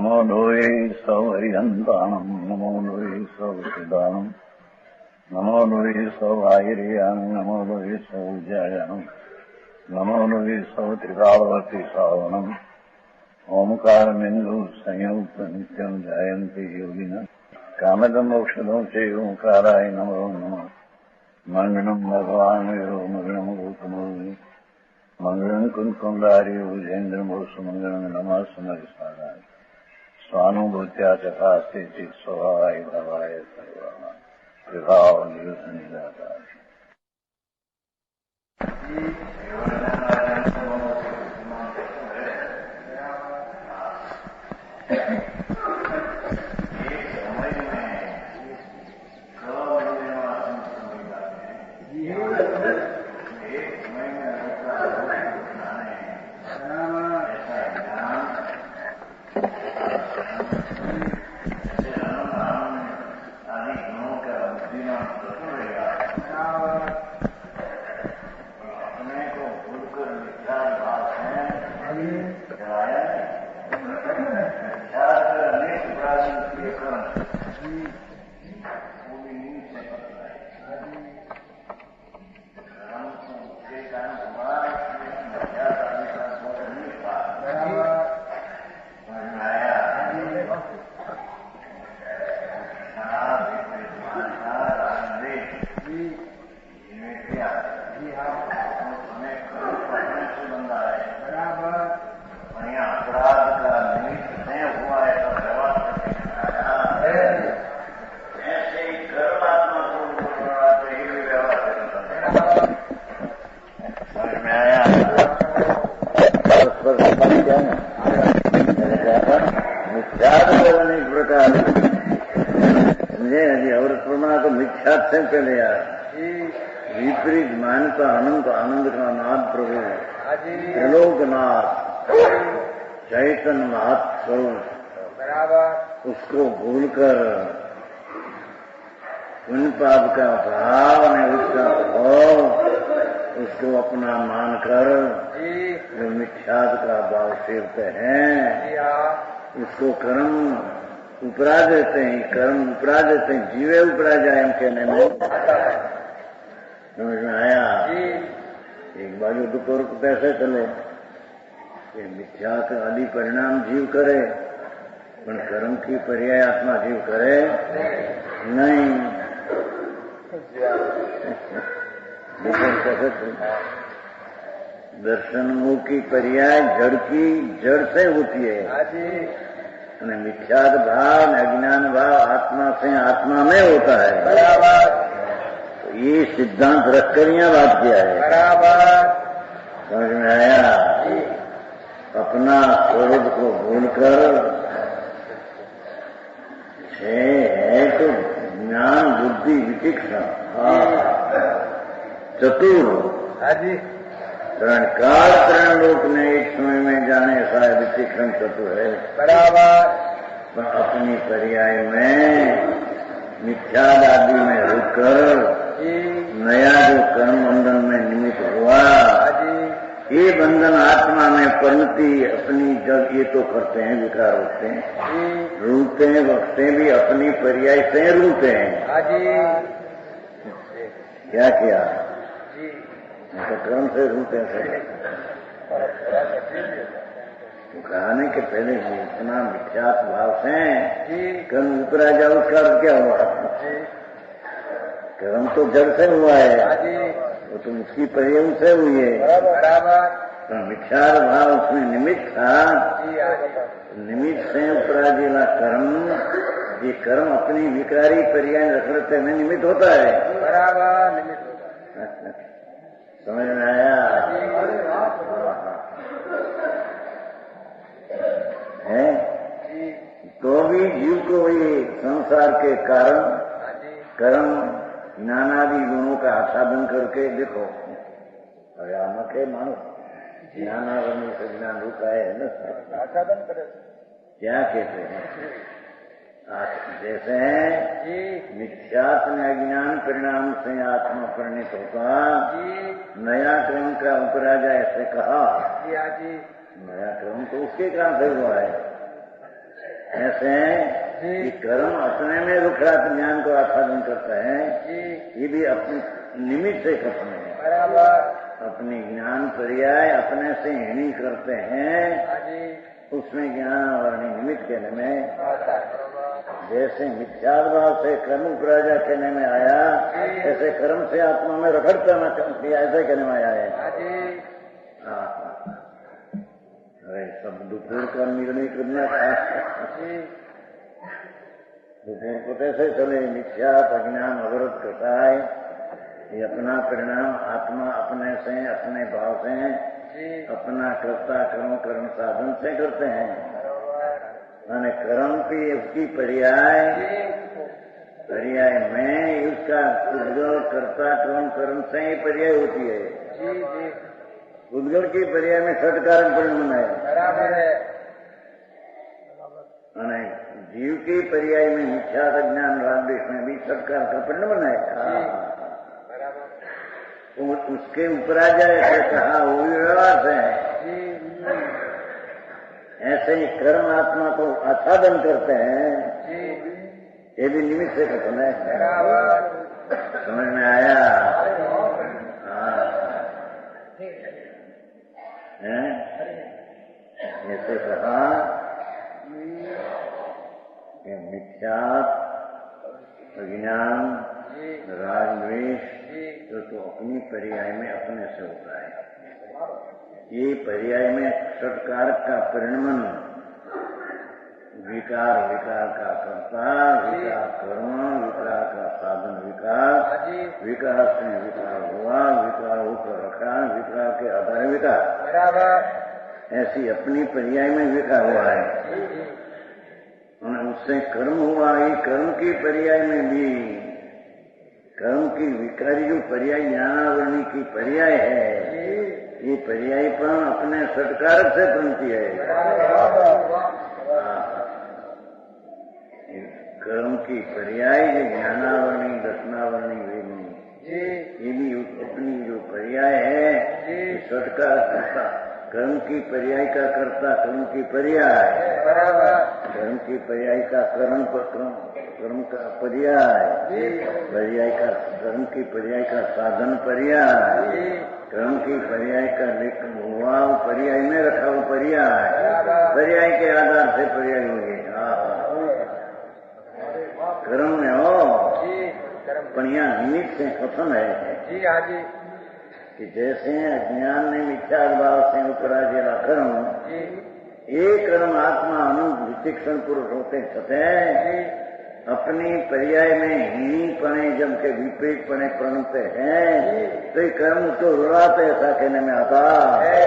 नमो लोये सौहरिहन्ताणम् नमो लोये सौहृदानम् नमो लोये सौभागिर्याम् नमो लोये सौज्यायाम् नमो लोये सौत्रिकालवती सावनम् ओंकारमिन्दु संयुक्त नित्यम् जायन्ति योगिनः कामदम् औषधम् च ओंकाराय नमो नमः मङ्गलम् भगवान् वीरो मङ्गलम् गौतमोऽग्नि मङ्गलम् कुन्कुण्डार्यो विजेन्द्रमोऽस्तु मङ्गलम् नमः समरिसाराय स्वानुभूत्या चकास्ते चित् स्वभावाय भवाय सर्वाः विभावनिदाता पहले यार विपरीत मान्यता अनंत आनंद का नाथ प्रभु त्रिलोकनाथ चैतन्यनाथ स्वरूप उसको भूलकर पुण्य पाप का भाव ने उसका भाव उसको अपना मानकर जो मिथ्याद का भाव सेवते हैं उसको कर्म उपरा देते हैं, कर्म उपरा देते हैं, जीवे उपरा जाए हम कहने में समझ में आया। एक बाजू दुख और पैसे चले ये मिथ्या का आदि परिणाम जीव करे पर कर्म की पर्याय आत्मा जीव करे नहीं। दर्शनों की पर्याय जड़ से होती है અને મિથ્યાદ ભાવ ને અજ્ઞાન ભાવ આત્मा से आत्मा में होता है। बराबर। तो ये सिद्धांत रखकर यहाँ बात किया है। बराबर। समझ में आया। अपना स्वरूप को भूलकर है तो ज्ञान बुद्धि विचिक्षा चतुर काल त्रण लोक ने एक समय में जाने ऐसा विचिक्षण चतुर है। बराबर। अपनी पर्याय में मिथ्याद आदि में रुककर नया जो कर्म बंधन में निमित्त हुआ ये बंधन आत्मा में परिणति अपनी जब ये तो करते हैं विकार होते हैं रूलते हैं वक्ते भी अपनी पर्याय से रूलते हैं। क्या किया तो कर्म से रूलते हैं तो कहने के पहले ही इतना विख्यात भाव से कर्म उपरा जाओ उसका क्या हुआ कर्म तो जड़ से हुआ है वो तो उसकी पर्याय से हुई है। तो विख्यात भाव उसमें निमित्त था निमित्त से उपरा जिला कर्म ये कर्म अपनी विकारी पर्याय रखते में निमित्त होता है। बराबर निमित्त समझ में आया है। तो भी जीव को ये संसार के कारण कर्म ज्ञानादि गुणों का आच्छादन करके देखो अरे आम के मानो ज्ञानादि से ज्ञान रूपा है ना आच्छादन करे क्या कहते हैं जैसे मिथ्यात्व अज्ञान परिणाम से आत्मा परिणित होता नया क्रम का उपराजा ऐसे कहा नया क्रम तो उसके कारण से हुआ है ऐसे कि कर्म अपने में रुखरात ज्ञान को आच्छादन करता है, ये भी अपने निमित्त से खत्म है। अपनी ज्ञान पर्याय अपने से हिणी करते हैं, उसमें ज्ञान और निमित्त कहने में, जैसे मिथ्याभाव से कर्म उपराजा कहने में आया, ऐसे कर्म से आत्मा में रखड़ता न किया, ऐसे कहने में आया है। अरे सब दोपहर का निर्णय करना था, दोपहर को कैसे चले, मिथ्या अज्ञान अवरोध करता है, ये अपना परिणाम आत्मा अपने से अपने भाव से अपना कर्ता कर्म कर्म साधन से करते हैं। माने कर्म की उसकी पर्याय में उसका उद्गल कर्ता कर्म कर्म से ही पर्याय होती है। उद्गल की पर्याय में षटकारक परिणाम है। माने जीव की पर्याय में मिथ्या ज्ञान राग में भी षटकार का परिणाम है। उसके उपराजा ऐसे कहा वो व्यवहार है। ऐसे ही कर्म आत्मा को आच्छादन करते हैं, ये भी निमित्त से खत्म है। समझ में आया? ऐसे कहा कि मिथ्या अज्ञान राग द्वेष तो अपनी पर्याय में अपने से होता है। ये पर्याय में षटकारक का परिणमन, विकार विकार का कर्ता, विकार कर्म, विकार का साधन विकार, विकार से विकार हुआ, विकार होकर रखा, विकार के आधार विकार, ऐसी अपनी पर्याय में विकार हुआ है। उससे कर्म हुआ, ये कर्म की पर्याय में भी कर्म की विकारी जो पर्याय ज्ञानावरणी की पर्याय है, ये पर्याय पर अपने षटकारक से बनती है। कर्म की पर्याय जो ज्ञानावरणी दर्शनावरणी वेदनी, ये भी अपनी जो पर्याय है षटकार करता, कर्म की पर्याय का कर्ता, कर्म की पर्याय, कर्म की पर्याय का कर्म कर्म का पर्याय, पर्याय का कर्म की पर्याय का साधन पर्याय, कर्म की पर्याय का हुआ पर्याय में रखा हुआ पर्याय, पर्याय के आधार से पर्याय होंगे। कर्म में हो पणिया निमित्त से खत्म है कि जैसे अज्ञान ने मिथ्या भाव से उपराजेला कर्म, ये कर्म आत्मा अनुविचक्षण पुरुष होते छते अपनी पर्याय में हीनीपणे जम के विपरीतपणे प्रणते हैं, तो ये कर्म तो रुलाते ऐसा कहने में आता है।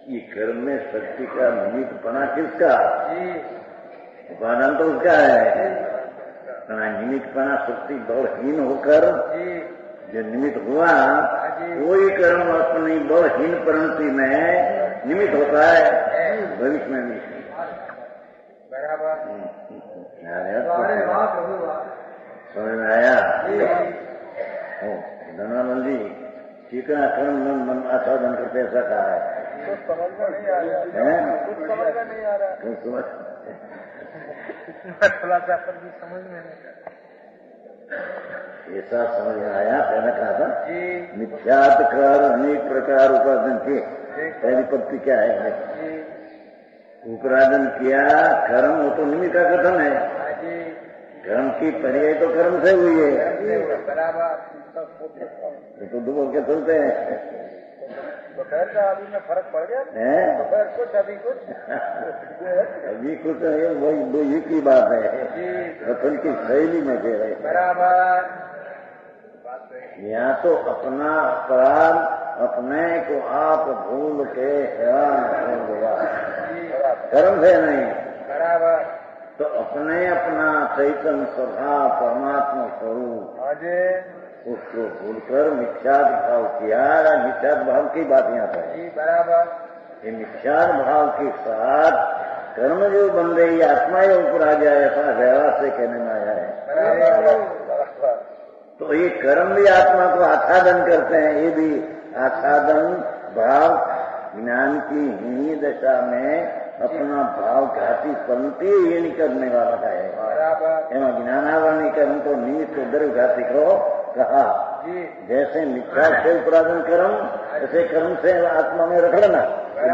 ये कर्म में शक्ति का निमित्तपना किसका? उपादान तो उसका है। निमित्तपना शक्ति बलहीन होकर जो निमित्त हुआ, वही कर्म अपनी बलहीन परिणति में निमित्त होता है भविष्य में भी। समझ में आया? धनानंद जी कितना कर्म मन आच्छादन करते ऐसा कहा है। समझ में नहीं आ रहा, कुछ समझ में नहीं आ रहा, खुलासा पर भी समझ में नहीं। ऐसा समझ में आया। पहले कहा था मिथ्यात कर अनेक प्रकार उपार्जन किए। पहली पत्ती क्या है? उपार्जन किया कर्म, वो तो निमित्त का कथन है। कर्म की पर्याय तो कर्म से हुई है, तो दो के चलते हैं। दोपहर का अभी में फर्क पड़ गया है, दोपहर कुछ अभी कुछ अभी कुछ है, वही दो ही की बात है, कथन की शैली में कह रहे बराबर। यहाँ तो अपना अपराध अपने को आप भूल के हैरान हो गया, कर्म से नहीं बराबर। तो अपने अपना चैतन्य स्वभाव परमात्मा स्वरूप उसको भूलकर मिथ्यात भाव किया। मिथ्यात भाव की बात यहाँ पर बराबर। ये मिथ्यात भाव के साथ कर्म जो बन रही आत्मा ही ऊपर आ जाए, ऐसा व्यवहार से कहने में आया है। तो ये कर्म भी आत्मा को आच्छादन करते हैं, ये भी आसादन भाव ज्ञान की हीनी दशा में अपना भाव घाती पंक्ति ये नहीं करने वाला है। एवं ज्ञानावरणी कर्म को निमित्त द्रव्य घाती को कहा। जैसे मिथ्या से उपराधन कर्म ऐसे कर्म से आत्मा में रखना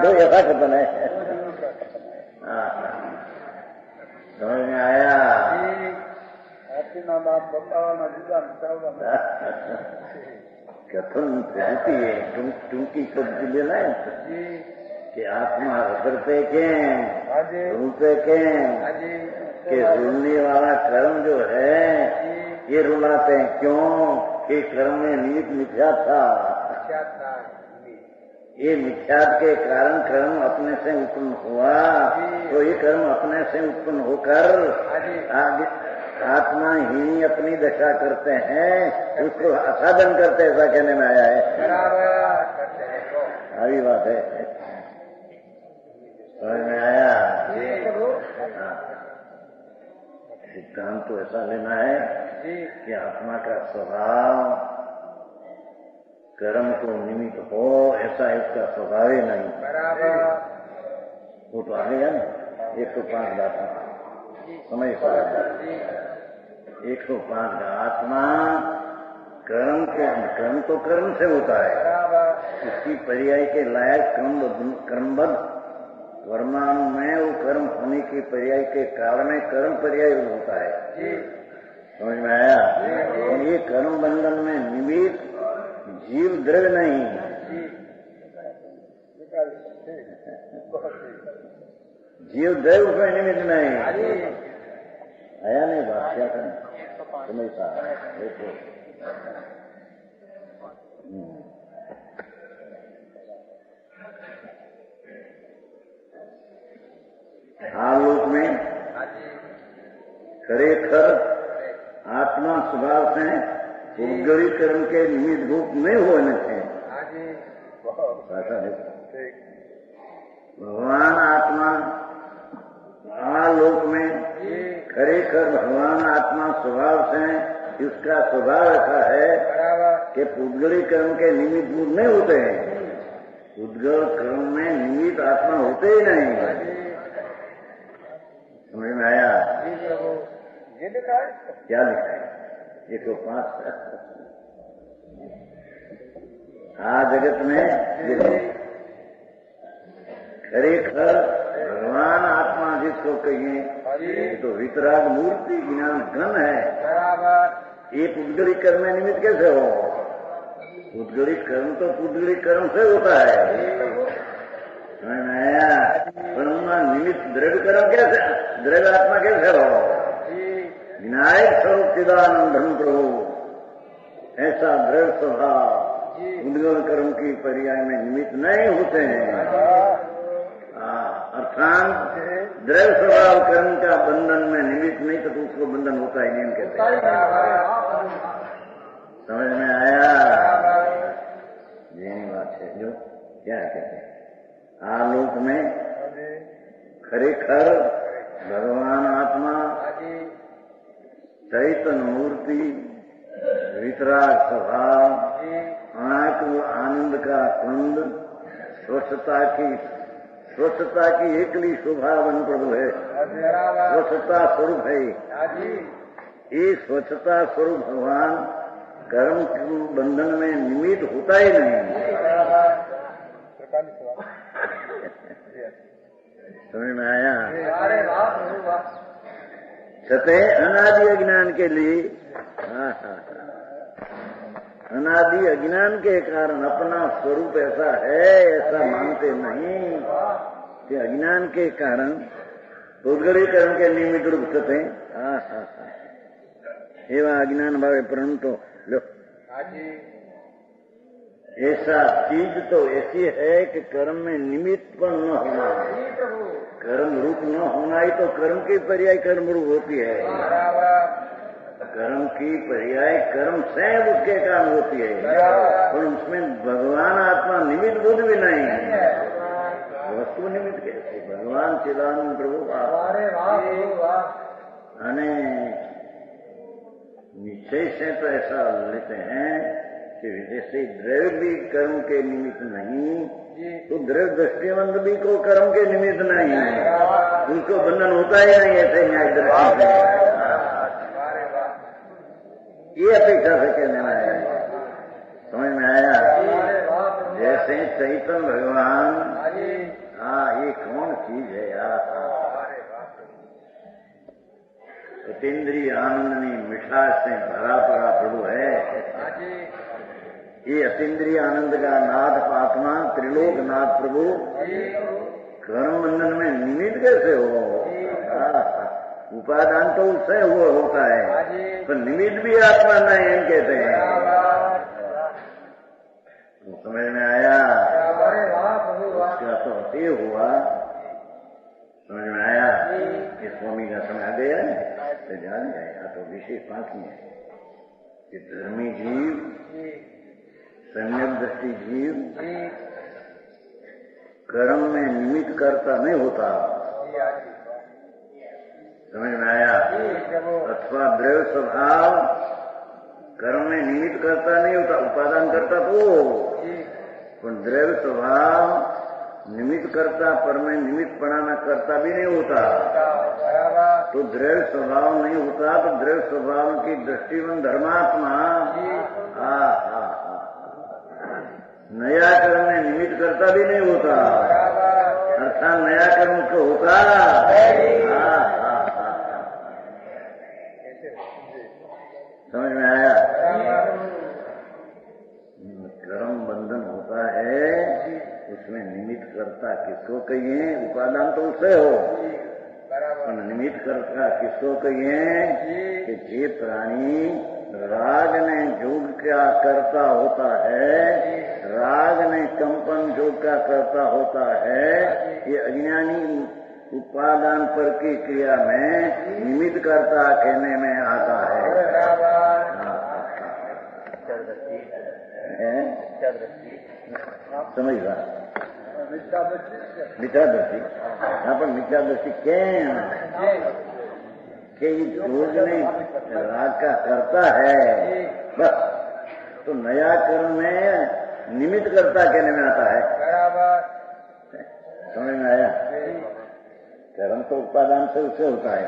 दो ऐसा कथन है। समझ में आया? कथन पद्धति है टूंकी पद्धति लेना है कि आत्मा रगड़ते के रूपे के रुलने वाला कर्म जो है ये रुलाते हैं। क्यों? कि कर्म में निमित्त मिथ्या था। ये मिथ्या के कारण कर्म अपने से उत्पन्न हुआ, तो ये कर्म अपने से उत्पन्न होकर आत्मा ही अपनी दशा करते हैं, उसको असाधन करते ऐसा कहने में आया है। अभी बात है, समझ में आया? सिद्धांत तो ऐसा लेना है कि आत्मा का स्वभाव कर्म को निमित्त हो ऐसा इसका स्वभाव ही नहीं। वो तो आ गया ना 105 दाता समय 105 का आत्मा कर्म तो कर्म से होता है, इसकी पर्याय के लायक कर्मबद्ध वर्मानु में वो कर्म होने के पर्याय के कारण कर्म पर्याय होता है। समझ में आया? ये कर्म बंधन में निमित्त जीव द्रव्य नहीं, जीव द्रव्य में निमित्त नहीं। आया नहीं बात? क्या करें समझता देखो। आलोक में खरेखर आत्मा स्वभाव से भौगोली कर्म के निमित्त रूप नहीं होने थे। भगवान आत्मा आलोक में खरेखर भगवान आत्मा स्वभाव से इसका स्वभाव ऐसा है कि पुद्गली कर्म के निमित्त रूप नहीं होते हैं। पुद्गल कर्म में निमित्त आत्मा होते ही नहीं। समझ में आया? ये लिखा है? क्या लिखा है? 105 जगत में खरेखर भगवान आत्मा जिसको कहिए तो वितराग मूर्ति ज्ञान घन है। ये पुद्गली कर्म में निमित्त कैसे हो? पुद्गली कर्म तो पुद्गली कर्म से होता है। पर निमित्त द्रव्य कर्म कैसे, द्रव्य आत्मा कैसे हो? विनायक स्वरूप चिदानंदन प्रभु ऐसा द्रव्य स्वभाव उद्गल कर्म की पर्याय में निमित्त नहीं होते हैं। अर्थात द्रव्य स्वभाव कर्म का बंधन में निमित्त नहीं तो उसको बंधन होता ही नहीं कहते। समझ में आया? यही बात है जो क्या कहते हैं। आलोक में खरेखर भगवान आत्मा चैतन्य मूर्ति वितराग स्वभाव आनंद का कुंद स्वच्छता की एकली शोभावन प्रभु है। स्वच्छता स्वरूप है। ये स्वच्छता स्वरूप भगवान कर्म बंधन में निमित्त होता ही नहीं। समझ में आया? छते अनादि अज्ञान के लिए अनादि अज्ञान के कारण अपना स्वरूप ऐसा है ऐसा मानते नहीं कि अज्ञान के कारण पुद्गली कर्म के निमित्त रूप छते एवं अज्ञान भावे परंतु लो ऐसा चीज तो ऐसी है कि कर्म में निमित्त पर न होना, कर्म रूप न होना ही तो कर्म की पर्याय कर्म रूप होती है। कर्म की पर्याय कर्म से उसके कारण होती है, पर उसमें भगवान आत्मा निमित्त बुद्ध भी नहीं है। वस्तु निमित्त कैसे? भगवान चिदानंद प्रभु निश्चय से तो ऐसा लेते हैं जैसे द्रव्य भी कर्म के निमित्त नहीं, तो द्रव्य दृष्टिवंत भी को कर्म के निमित्त नहीं, उनको बंधन होता ही नहीं। ऐसे न्याय दृष्टि ये अपेक्षा से कहने में आया, समझ में आया? जैसे चैतन्य भगवान, हाँ, ये कौन चीज है यार? अतीन्द्रिय आनंदनी मिठास से भरा पड़ा प्रभु है। ये अतीन्द्रिय आनंद का नाथ आत्मा त्रिलोक नाथ प्रभु कर्म बंधन में निमित्त कैसे हो? उपादान तो उससे हुआ होता है, पर निमित्त भी आत्मा नहीं कहते हैं। तो समझ में आया? उसका तो अति हुआ, समझ में आया? कि स्वामी का समय आ गया तो जान जाएगा। तो विशेष बात नहीं है कि धर्मी जीव, सम्यक दृष्टि जीव कर्म में निमित्त करता नहीं होता, समझ में आया? अथवा द्रव्य स्वभाव कर्म में निमित्त करता नहीं होता, उपादान करता तो, पर द्रव्य स्वभाव निमित्त करता, पर में निमित्त पढ़ाना करता भी नहीं होता। तो द्रव्य स्वभाव नहीं होता, तो द्रव्य स्वभाव की दृष्टिवंत धर्मात्मा नया कर्म में निमित्त करता भी नहीं होता, अर्थात नया कर्म तो होता। समझ में आया? कर्म बंधन होता है, उसमें निमित्त करता किसको कहिए? उपादान तो उससे हो, पर निमित्त करता किसको कहिए? कि जे प्राणी राग ने जोग क्या करता होता है, राग ने कंपन जोग का करता होता है, ये अज्ञानी उपादान पर की क्रिया में निमित्त करता कहने में आता है। समझ रहा? मिथ्या दृष्टि, यहाँ पर मिथ्या दृष्टि क्या कि जोग ने राग का करता है, बस तो नया कर्म में निमित्त करता कहने में आता है। समझ में आया? कर्म तो उपादान से उससे होता है,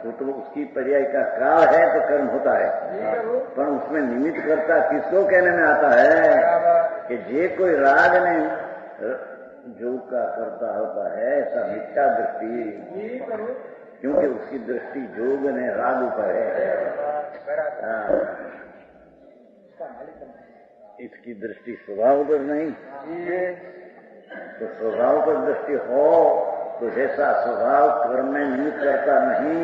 तो उसकी पर्याय का काल है तो कर्म होता है, पर उसमें निमित्त करता किसको कहने में आता है? कि जे कोई राग ने जोग का करता होता है, ऐसा मिथ्या दृष्टि, क्योंकि उसकी दृष्टि जोग ने राग ऊपर है, इसकी दृष्टि स्वभाव पर नहीं। तो स्वभाव पर दृष्टि हो तो जैसा स्वभाव कर्म में निमित्त करता नहीं,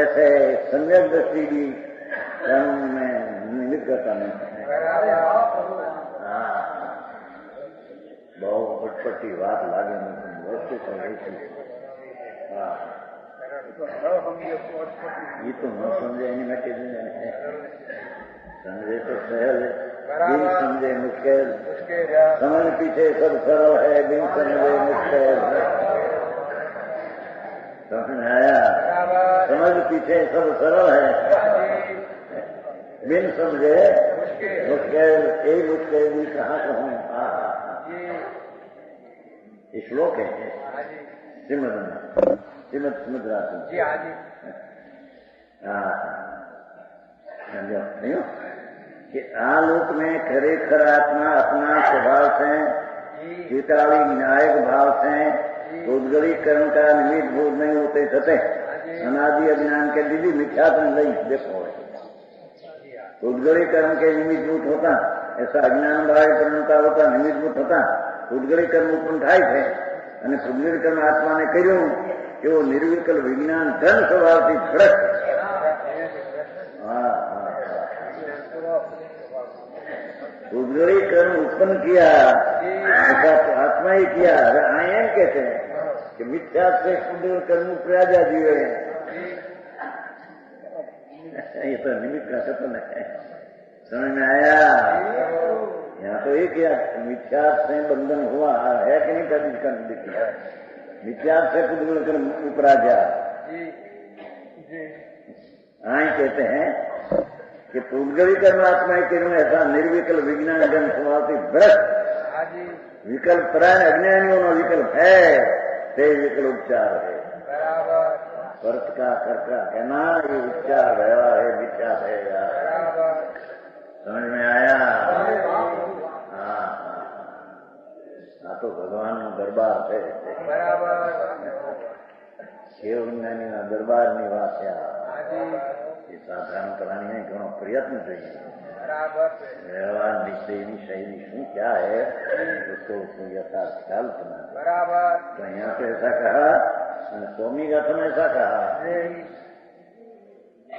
ऐसे सम्यक दृष्टि भी कर्म में निमित्त करता नहीं। बहुत पटपटी बात लागे वस्तु कर, ये तो न समझे नहीं, समझे तो सहज, बिन समझे मुश्किल, समझ पीछे सब सरल है, बिन समझे मुश्किल। समझ आया? समझ पीछे सब सरल है, बिन समझे मुश्किल। यही मुश्किल भी कहाँ कहूँ? श्लोक है श्रीमद सुमित्रा जी। नहीं कि आलोक में खरेखर आत्मा अपना स्वभाव से हिताली न्यायिक भाव से उद्गली कर्म का निमित्त बोध नहीं होते छते अनादि अज्ञान के दीदी मिथ्यात्म नहीं। देखो उद्गली कर्म के निमित्त भूत होता, ऐसा अज्ञान भाव परिणता होता, निमित्त भूत होता, उद्गली कर्म उत्पन्न થાય છે અને ઉદ્ગલી કર્મ આત્માને કર્યું એવો નિર્વિકલ્પ વિજ્ઞાન ધન સ્વભાવથી ફરક। उद्गली कर्म उत्पन्न किया ऐसा तो आत्मा ही किया। आए एम कहते हैं कि मिथ्या से उद्गल कर्म प्रयाजा जीवे, ये तो निमित्त का सपन है। समझ में आया? यहाँ तो एक मिथ्या से बंधन हुआ है कि नहीं? कभी इसका देखिए मिथ्या से उद्गल कर्म उपराजा आए कहते हैं कि पूर्वगवी कर्मात्मा के ऐसा निर्विकल विज्ञान जन समाप्ति भ्रष्ट विकल्प प्राण अज्ञानियों में विकल्प है, ते विकल्प उपचार है। वर्त का कर्ता कहना ये उपचार व्यवहार है, विचार है यार। समझ में आया? हाँ, तो भगवान नो दरबार है, शिव ज्ञानी ना दरबार निवास्या साधारण प्राणी घणो प्रयत्न चाहिए। व्यवहार निश्चयनी शैली शू क्या है उसको यथार्थ ख्याल करना। बराबर। तो यहाँ पे ऐसा कहा, स्वामी गाथा में ऐसा कहा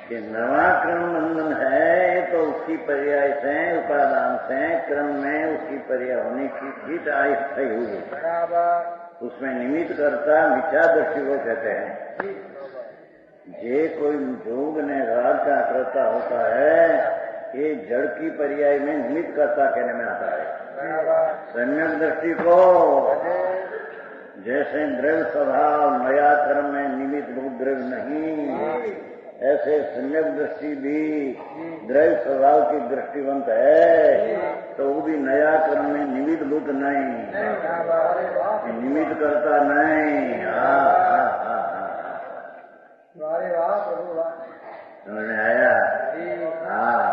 कि नवा क्रम बंधन है तो उसकी पर्याय से उपादान से क्रम में उसकी पर्याय होने की चीज स्थायी हुई। बराबर। उसमें निमित्त करता मिथ्यादर्शी को कहते हैं। ये कोई जोग ने राग का करता होता है, ये जड़ की पर्याय में निमित्त करता कहने में आता है। सम्यक दृष्टि को जैसे द्रव्य स्वभाव नया कर्म में निमित्त भूत द्रव्य नहीं, ऐसे सम्यक दृष्टि भी द्रव्य स्वभाव की दृष्टिवंत है, तो वो भी नया कर्म में निमित्त भूत नहीं, निमित्त करता नहीं। समझ में आया? हाँ,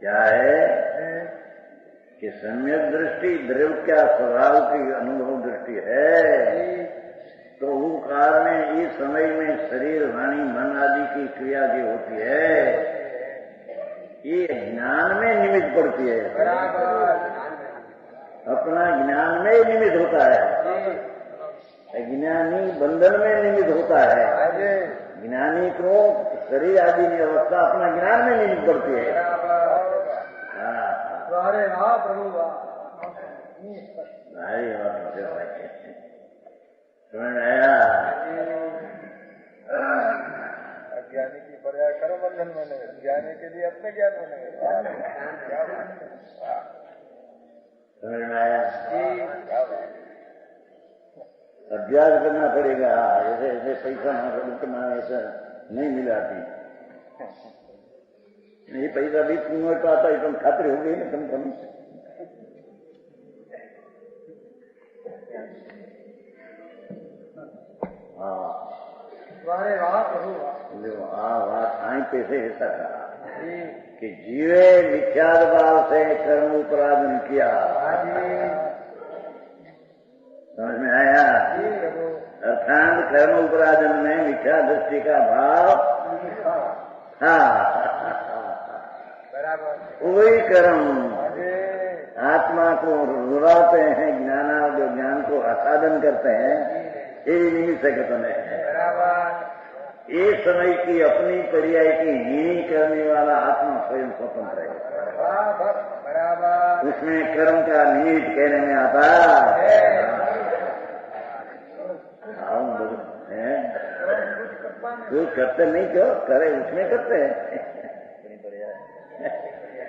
क्या है कि सम्यक दृष्टि द्रव्य क्या स्वभाव की अनुभव दृष्टि है, तो वो काल में इस समय में शरीर वाणी मन आदि की क्रिया जो होती है ये ज्ञान में निमित्त पड़ती है। अपना ज्ञान में निमित्त होता है। ज्ञानी बंधन में निमित्त होता है। ज्ञानी को शरीर आदि की अवस्था अपना ज्ञान में निमित्त पड़ती है। अरे वाह प्रभु वाह, समझ में आया? अज्ञानी की पर्याय कर्म बंधन में नहीं, ज्ञानी के लिए अपने ज्ञान में नहीं। समझ में आया? अभ्यास करना पड़ेगा। ऐसे ऐसे पैसा ना ऐसा नहीं मिलाती, ये पैसा भी तुम्हें तो आता एकदम खातिर हो गई ना कम कम। हाँ, पैसे ऐसा कहा कि जीवे मिथ्याद भाव से कर्म उपराधन किया। समझ में आया? अर्थात कर्म उपराधन में मिथ्या दृष्टि का भाव। हाँ, वही कर्म आत्मा को रुलाते हैं, जो ज्ञान को आसादन करते हैं, ये निमित्त से कथन है। ये समय की अपनी पर्याय की हीनी करने वाला आत्मा स्वयं स्वतंत्र है। उसमें कर्म का निमित्त कहने में आता है। कुछ करते नहीं, क्यों करे, उसमें करते हैं।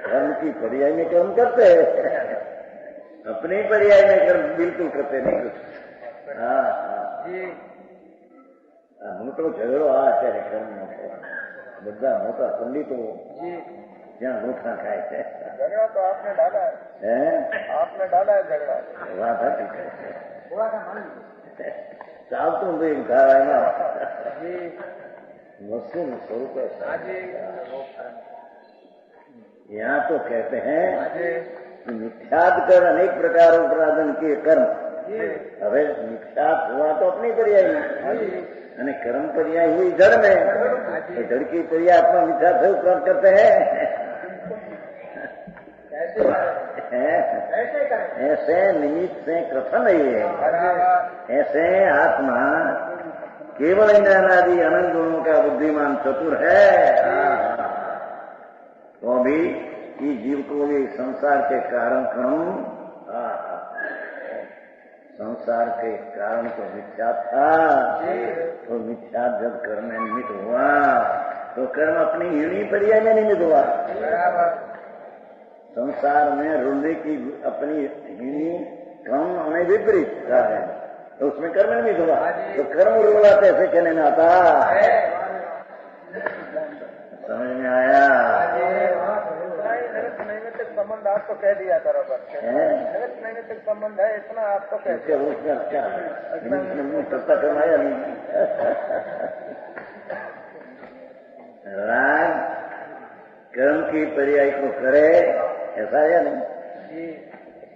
कर्म की पर्याय में कर्म करते हैं, अपनी पर्याय में कर्म बिल्कुल करते नहीं कुछ। हाँ, मोटो झगड़ो आ અત્યારે કર્મનો બધા મોટા પંડિતો ત્યાં ગોઠા ખાય છે। झगड़ा तो आपने डाला है, आपने डाला है झगड़ा। વાત હતી ચાલતું ભાઈ ધારામાં वस्तु स्वरूप है। यहाँ तो कहते हैं कि मिथ्याद कर अनेक प्रकार उपराधन किए कर्म। હવે मिथ्यात हुआ तो अपनी पर्याय में, અને कर्म पर्याय हुई जड़ में, तो जड़ की पर्याय अपना मिथ्या से उपराध करते हैं। ऐसे निमित्त से कथन है। ऐसे आत्मा केवल ज्ञानादि अनंत गुणों का बुद्धिमान चतुर है। तो भी इस जीव को भी संसार के कारण संसार के कारण तो मिथ्या था, तो मिथ्या जब कर्म में निमित्त हुआ तो कर्म अपनी हीनी पर्याय में निमित्त हुआ। संसार में रुलने की अपनी हीनी कर्म हमें विपरीत है, तो उसमें कर्म निमित्त हुआ, तो कर्म रुलाते ऐसे कहने में आता। समझ में आया? संबंध आपको कह दिया बराबर, जगत नैमित्तिक संबंध है इतना आपको कह दिया। क्या सत्ता कमाया नहीं। राग कर्म की पर्याय को करे ऐसा या नहीं,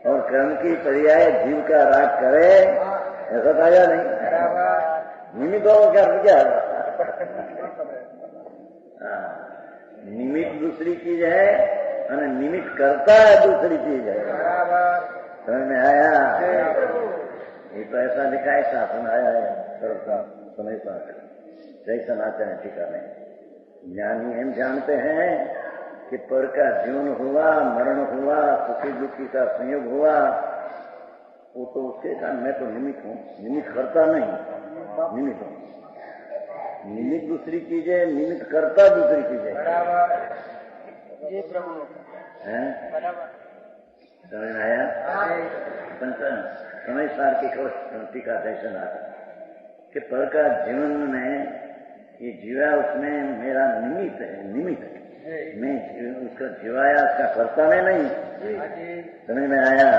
और कर्म की पर्याय जीव का राग करे ऐसा था या नहीं। निमित्त हो क्या निमित्त दूसरी चीज है और निमित्त करता है दूसरी चीज है। समझ में आया? ये तो ऐसा लिखा है, शासन आया है समय पर जय समाचार है टीका में। ज्ञानी हम जानते हैं कि पर का जीवन हुआ, मरण हुआ, सुखी दुखी का संयोग हुआ, वो तो उसके कारण मैं तो निमित्त हूँ, निमित्त करता नहीं, निमित्त हूँ। निमित्त दूसरी चीज है, निमित्त करता दूसरी चीज है। समझ में आया? समय सार की टीका दर्शन आता कि पर का जीवन में ये जीवा उसमें मेरा निमित्त है, निमित्त है। मैं उसका जीवाया उसका करता मैं नहीं। समझ में आया?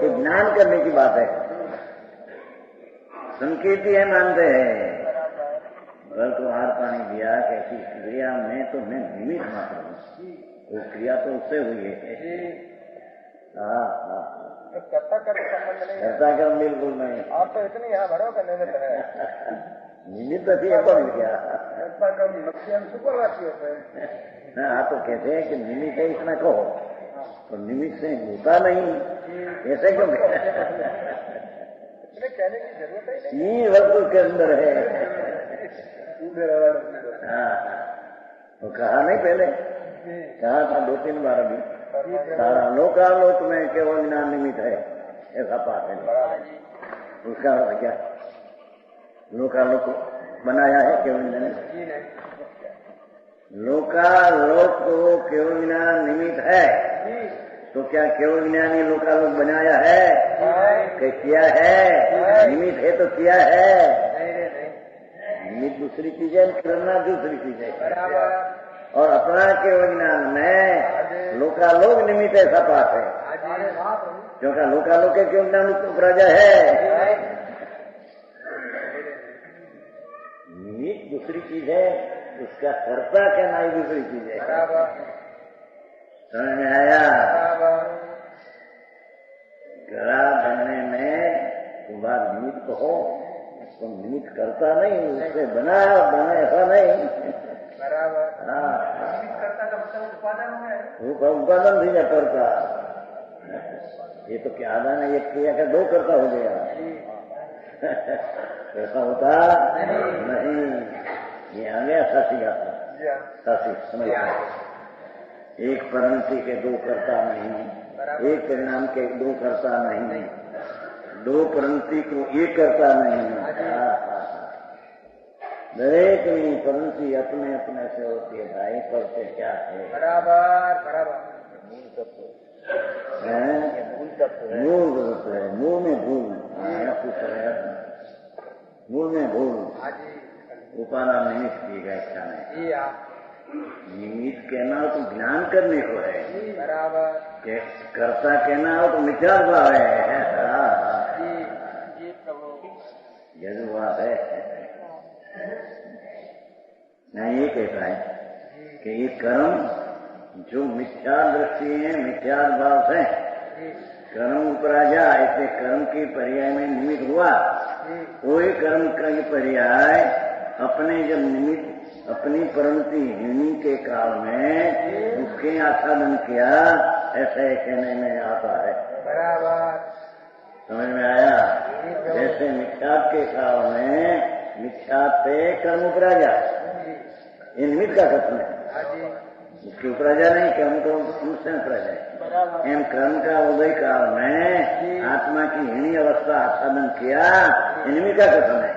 तो ज्ञान करने की बात है। संकेती है मानते हैं घर को हार पानी दिया, कैसी क्रिया में तो मैं निमित्त मात्र हूँ, वो क्रिया तो उससे हुई है। कर्ता कर्म संबंध नहीं, कर्ता कर्म बिल्कुल नहीं। आप तो इतनी यहाँ भरो का निमित्त है। निमित्त थी तो मिल गया। कर्ता कर्म सुपर राशि होते हैं। हाँ तो कहते हैं कि निमित्त है इतना कहो, तो निमित्त से होता नहीं, ऐसे क्यों कहने की जरूरत ही नहीं। ये वस्तु के अंदर है। हाँ वो कहा नहीं पहले, कहा था 2-3 बार अभी, सारा लोकालोक में केवल ज्ञान निमित्त है, ऐसा पाठ है। उसका क्या लोकालोक बनाया है केवल ज्ञान? लोकालोक को केवल ज्ञान निमित्त है, तो क्या केवल ज्ञान ही लोकालोक बनाया है कि किया है? निमित्त है तो किया है। निमित्त दूसरी चीज है, करना दूसरी चीज है। और अपना केवल ज्ञान में लोकालोक निमित्त ऐसा पाठ है, क्योंकि लोकालोक के केवल ज्ञान उपराजा है। निमित्त दूसरी चीज है, उसका कर्ता कहना ही दूसरी चीज है। समझ में आया? गला बनने में तुम्हारा निमित्त हो, तो निमित्त करता नहीं, उससे बना ऐसा नहीं। हाँ उत्पादन भी न करता। ये तो क्या आधा है, एक क्रिया का 2 करता हो गया। ऐसा होता नहीं। ये आ गया साथी आता, साथी समझ गया। एक परिणति के 2 करता नहीं, एक परिणाम के 2 करता नहीं, 2 परिणति को 1 करता नहीं। दरेक में परिणति अपने अपने से होती है भाई, करते क्या है? बराबर मूल तत्व है, मूल तत्व है। मूल में भूल, मूल में भूल उपादान निमित्त की गया इच्छा नहीं। निमित्त कहना हो तो ज्ञान करने को है, कर्ता कहना हो तो मिथ्या भाव है। यह बात है। नहीं, ये कहता है कि ये कर्म जो मिथ्या दृष्टि है, मिथ्या भाव है, कर्म उपराजा, ऐसे कर्म की पर्याय में निमित्त हुआ। कोई कर्म का पर्याय अपने जब निमित्त अपनी परिणति होने के काल में उसके आच्छादन किया, ऐसे कहने में आता है। बराबर समझ में आया? जैसे मिथ्यात्व के काल में मिथ्यात्व से कर्म उपराजा, ये निमित्त का कथन है, उसके उपराजा नहीं, कर्म का उससे उपराजा है। एम कर्म का उदय काल में आत्मा की हीनी अवस्था आच्छादन किया, ये निमित्त का कथन है।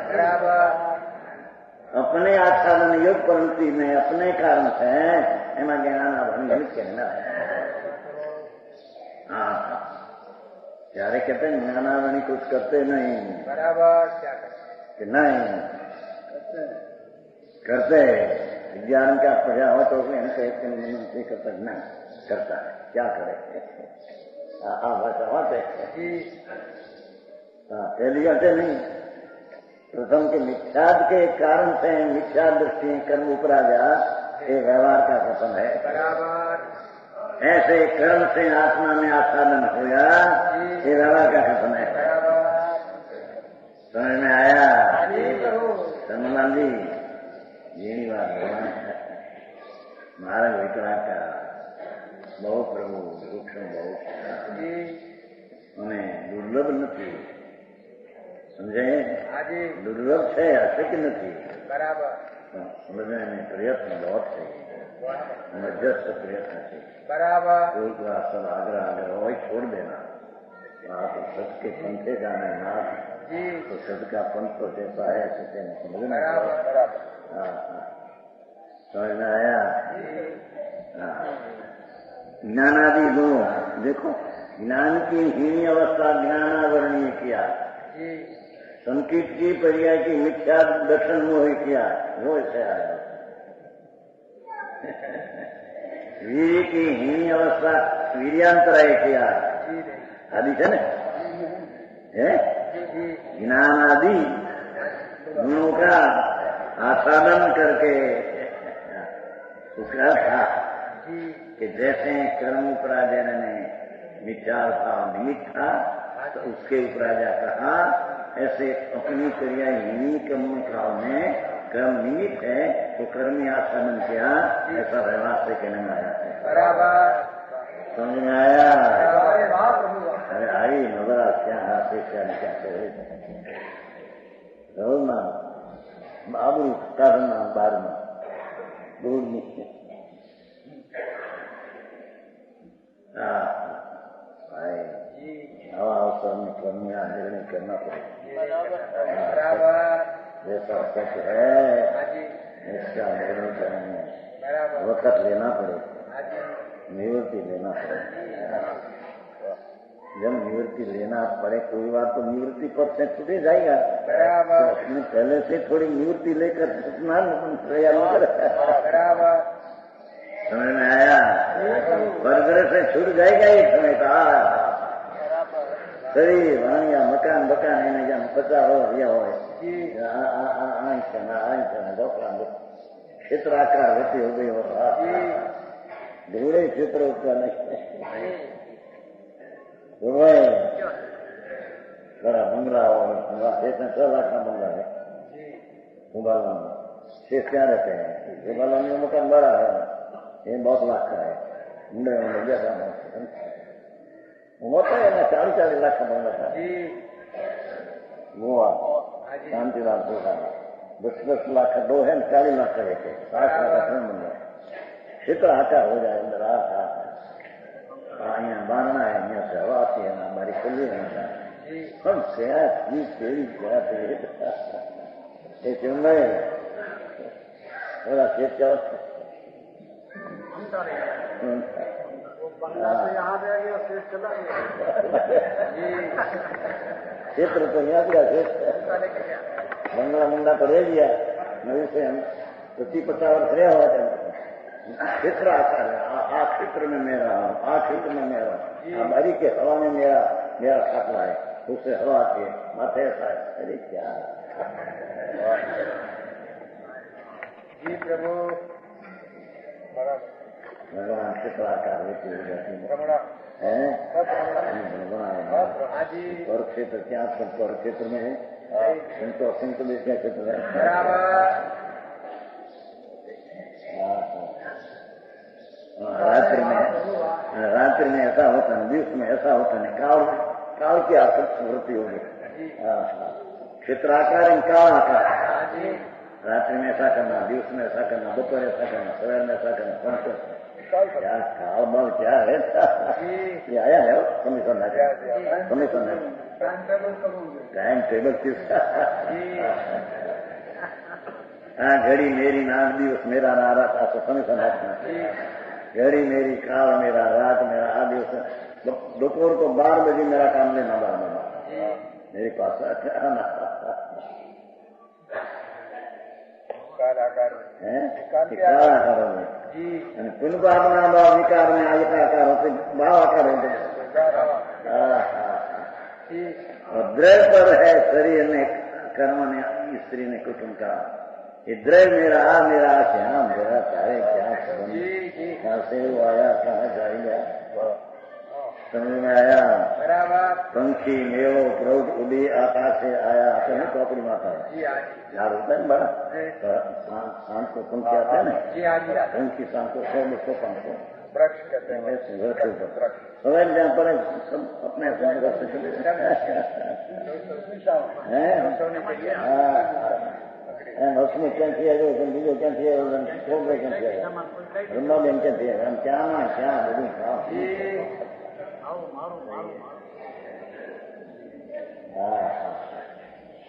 अपने आच्छादन योग परिणति में अपने कारण से एमा ज्ञान आभरण निमित्त कहना है। हाँ, सारे कहते हैं ज्ञानावनी कुछ करते नहीं। बराबर क्या कि नहीं करते, ज्ञान का प्रजा हो तो कहते नहीं। करता है, क्या करे? बस होते एलियटे नहीं। प्रथम के मिथ्याद के कारण से मिथ्या दृष्टि कर्म उपराजा ये व्यवहार का कथन है। बराबर। ऐसे कर्म से आत्मा में आच्छादन होया, ये व्यवहार का कथन है। समझ में आया? हनुमान जी यही बात महाराज विकराल का बहु प्रभु वृक्षों बहुत उन्हें दुर्लभ नहीं समझे? दुर्लभ है, अशक्य नहीं। बराबर। समझने में प्रयत्न बहुत है, मध्यस्थ प्रयत्न है। बराबर। कोई तो सब आग्रह वही छोड़ देना। आप सच के पंथे जाना है ना, तो सच का पंथ तो जैसा है समझना। समझ में आया? ज्ञानादि गुणों देखो, ज्ञान की हीनी अवस्था ज्ञानावरणीय किया, संकीट की पर्याय की मिथ्या दर्शन मोह किया, वो ऐसे आया। वीर की हीनी अवस्था वीर्यांतराय किया, आदि है ना, ज्ञानादि गुणों का आसादन करके उसका था कि जैसे कर्म उपराजा ने मिथ्या भाव निमित्त था, तो उसके उपराजा कहा, ऐसे अपनी क्रिया हीनी कर्म भाव में कर्म निमित्त है, तो कर्मी आसादन किया, ऐसा व्यवहार से कहने में आया है। बराबर। समझ में आया? अरे आई मगरा क्या हाथे क्या ना बाबू करना बार में दूर नीचे हवा अवसर में कर्म या निर्णय करना पड़ेगा। जैसा सच है इसका निर्णय करने वक्त लेना पड़ेगा, निवृत्ति लेना पड़ेगा। जब निवृत्ति लेना पड़े कोई बात तो निवृत्ति पद से छूटे जाएगा, तो अपने पहले से थोड़ी निवृत्ति लेकर छूटना प्रयास करेगा। समझ में आया? वर्ग से छूट जाएगा एक समय का शरीर वाणिया मकान बकान એને જેમ પચા હોય क्षेत्र आकार होती हो गई होता धूड़े क्षेत्र उसका नहीं बड़ा बंगला और 6 लाख का बंगला है भूबाला में। शेष क्या रहते हैं? भूबाला में मकान बड़ा है, ये बहुत लाख का है, मुंडे जैसा होता है ना, 40 लाख का बंगला था गोवा शांतिलाल होगा, 10 लाख का 2 है, 40 लाख का 1 है, 60 लाख का 3 बंगला। क्षेत्र आकार हो जाए अंदर यहाँ बांधना है, यहाँ से हवा आती है ना, हमारी खुली रहना हम क्या चीज तेरी क्या चुनना है थोड़ा खेत क्या क्षेत्र तो यहाँ दिया बंगला मुंडा तो रह गया, नवी से हम 50 वर्ष रहे हुआ क्षेत्र आता है। आ क्षेत्र में मेरा हूँ, आ क्षेत्र में मेरा हूँ, बारी के हवा में मेरा खातला है, उससे हवा आती है माथे ऐसा है। अरे क्या जी प्रभु भगवान क्षेत्र आकार होती हो जाती है और क्षेत्र क्या और क्षेत्र में है तो असंतुलित क्या क्षेत्र है। रात्रि में ऐसा होता है, दिवस में ऐसा होता है, काल की आकृति होगी, क्षेत्राकार काल आकार। रात्रि में ऐसा करना, दिवस में ऐसा करना, दोपहर ऐसा करना, सवेर में ऐसा करना, क्या काल बल क्या है? ये आया है कमीशन है, कमीशन है, टाइम टेबल किसका? हाँ, घड़ी मेरी नाम दिवस मेरा नारा था, तो कमीशन है। घड़ी मेरी, काल मेरा, रात मेरा, आ दिवस दोपहर को 12 बजे मेरा काम लेना, 12 बजे मेरे पास आना काल आकार है, काल आकार में અને પુનઃભાવના ભાવ વિકાર ને આયતાકાર હોતે ભાવાકાર હોते द्रव्य पर है शरीर ने कर्म ने स्त्री ने कुटुंब का ये द्रव्य मेरा श्याम मेरा तारे क्या संबंध कहाँ से आया कहाँ जाएगा समझ में आया बराबर पंखी मेलो प्रौढ़ उड़ी आकाश से आया आते ना कौपड़ी माता झाड़ होता है बड़ा शाम को पंखी आते हैं ना पंखी शाम को 100-200-500 वृक्ष कहते हैं सवेर जहाँ पर सब अपने अपने घर से चले उसमें क्या किया जो बीजो क्या किया छोड़ क्या किया रमना बेन क्या किया हम क्या ना क्या બધું ખાઓ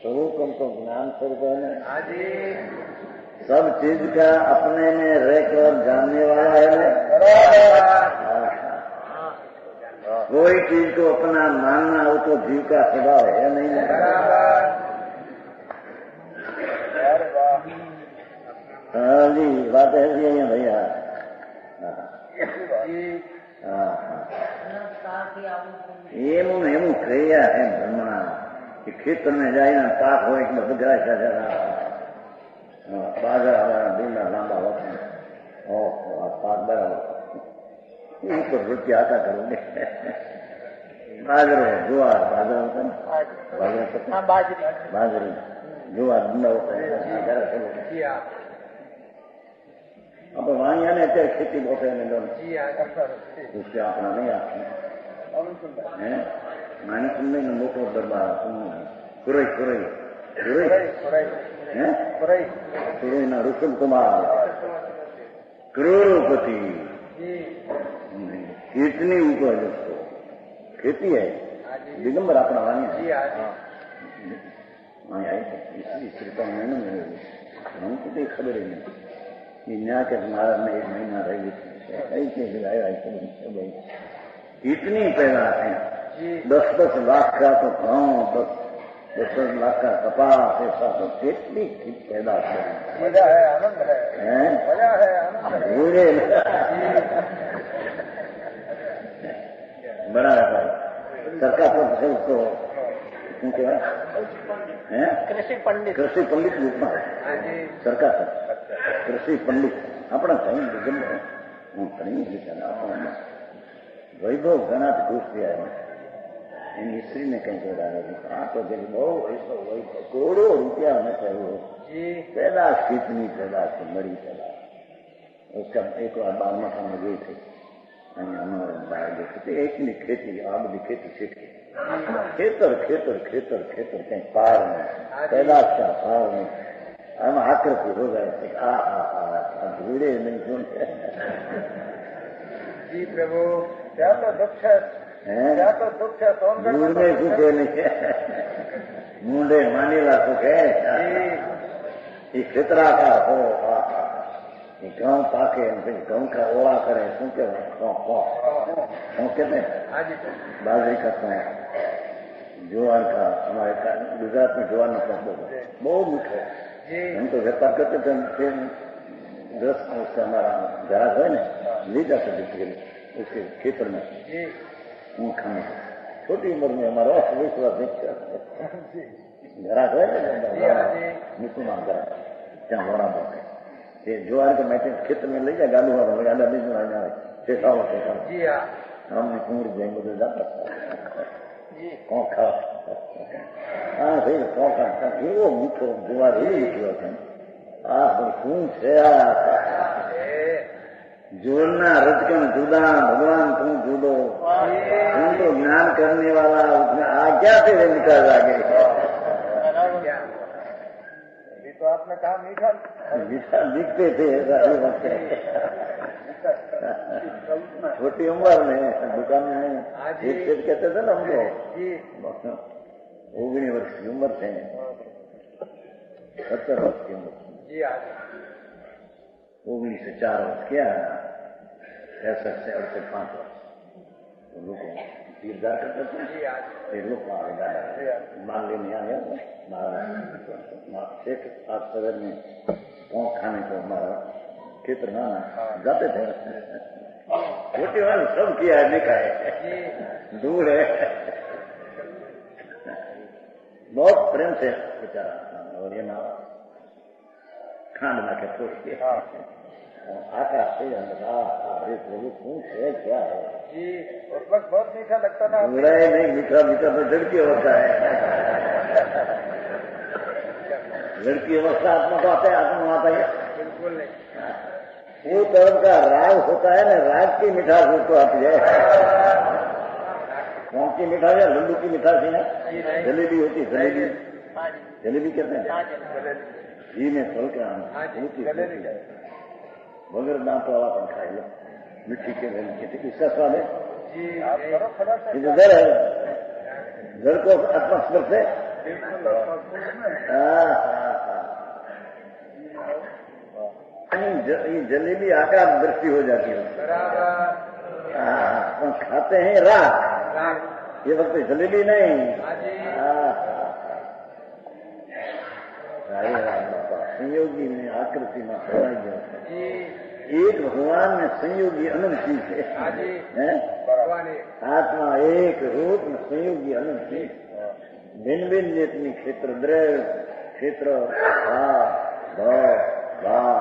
स्वरूप हमको ज्ञान स्वरूप है ना सब चीज का अपने में रहकर जानने वाला है ना कोई चीज को अपना मानना हो तो जीव का स्वभाव है नहीं ना हाँ जी बात है भैया એનું કયા હે બ્રહ્મણા કે ખેતર ને જાય ને પાક હોય એટલે બગડાય છે બાજરા ડુંડા લાંબા હોતા પાક બરાબર ઉપર રૂપિયા હતા કરું બાજરો જુવાર બાજરો હોતા ને બાજરી જુવાર ડુંડા હોતા अब वहां ने અત્યારે ખેતી बहुत है उससे अपना नहीं आते हैं मानसून में मोटो दरबार कुरई ना ऋषभ कुमार करोड़पति कितनी उपज उसको खेती है दिगंबर अपना वाणी वहां आई स्त्री का महीने में हमको तो खबर ही नहीं न्याय के महाराज में 1 महीना रही ऐसे हिलाया इतनी पैदाश है 10-10 लाख का तो गाँव 10-10 लाख का कपास ऐसा तो कितनी पैदाश है मजा है आनंद है मजा है आनंद बड़ा रहता है सरकार तो उसको कृषि पंडित रूप में सरकार कृषि पंडित अपना कहीं दिगंबर હું ઘણી વૈભવ ઘણા જ ખુશ થયા એની સ્ત્રીને કઈ કહેતા નથી આ તો જેની બહુ વૈભવ કરોડો રૂપિયા અમે કહ્યું पैदाश कितनी पैदाश से बड़ी पैदाश उसका एक बार 12 मकान में गई थी हमारे बाहर गए थे एक ने खेती आ बड़ी खेती सीखी खेतर कहीं पार में पैदाश का पार में हम आकृति हो गए थे भीड़े नहीं सुनते जी प्रभु क्या तो दुख है दूर में सुखे नहीं मुंडे मानीला सुखे ये खेतरा का हो गाँव पाके गाँव का ओला करे શું कहते हैं बाजरी का ज्वार का हमारे गुजरात में ज्वार न बहुत मीठो हम तो व्यापार करते थे 10 उससे हमारा जहाज है ना ले जाते थे उसके खेतर में खाने छोटी उम्र में हमारा विश्वास घरा है ना मुसलमान घरा क्या घोड़ा बोलते ये ज्वार के मैटे खेतर में ले जाए गालू वाला गाला बीच में जाए ठेका हमने कुंवर जाएंगे तो जाता कोखा हाँ भाई कोखा वो मीठो ज्वार ही मीठो है શું છે जोड़ना रचकन जुदा भगवान तू जुदो तुम तो ज्ञान करने वाला उसमें आज्ञा से निकल जागे तो आपने कहा मीठा दिखते थे छोटी उम्र में दुकान में एक कहते थे ना हम लोग 19 वर्ष की उम्र थे 70 वर्ष की उम्र 1904 वर्ष क्या 65 से 5 वर्ष लोग तीरदार करते थे फिर लोग मान लेने आ गया महाराज एक आज सवेर में गाँव खाने को हमारा क्षेत्र ना जाते थे, रोटी वाले सब किया है, देखा है, दूर है, बहुत प्रेम से बेचारा। और ये ना खांड ला के छोड़ के आकाश से अरे प्रभु कौन है, क्या है जी। उस वक्त बहुत मीठा लगता था। नहीं, मीठा मीठा तो लड़की अवस्था है, लड़की अवस्था आत्मा तो आता है, आत्मा आता है, बिल्कुल नहीं। वो तरफ का राग होता है ना, राग की मिठास उसको आती है। कौन की मिठास है? लड्डू की मिठास है ना, जलेबी होती है, जलेबी, जलेबी कहते हैं, घी में फल का बगैर दांत वाला अपन खाए लो, मिट्टी के इसका स्वाद है। इधर है, घर को आत्मा स्पर्श है। जलेबी आकार दृष्टि हो जाती है, खाते हैं राग, ये वक्त जलेबी नहीं। संयोगी में आकृति में फैलाई गया, एक भगवान में संयोगी अनंत चीज है, आत्मा एक रूप में संयोगी अनंत चीज, भिन्न भिन्न जितनी क्षेत्र, द्रव्य क्षेत्र, भाव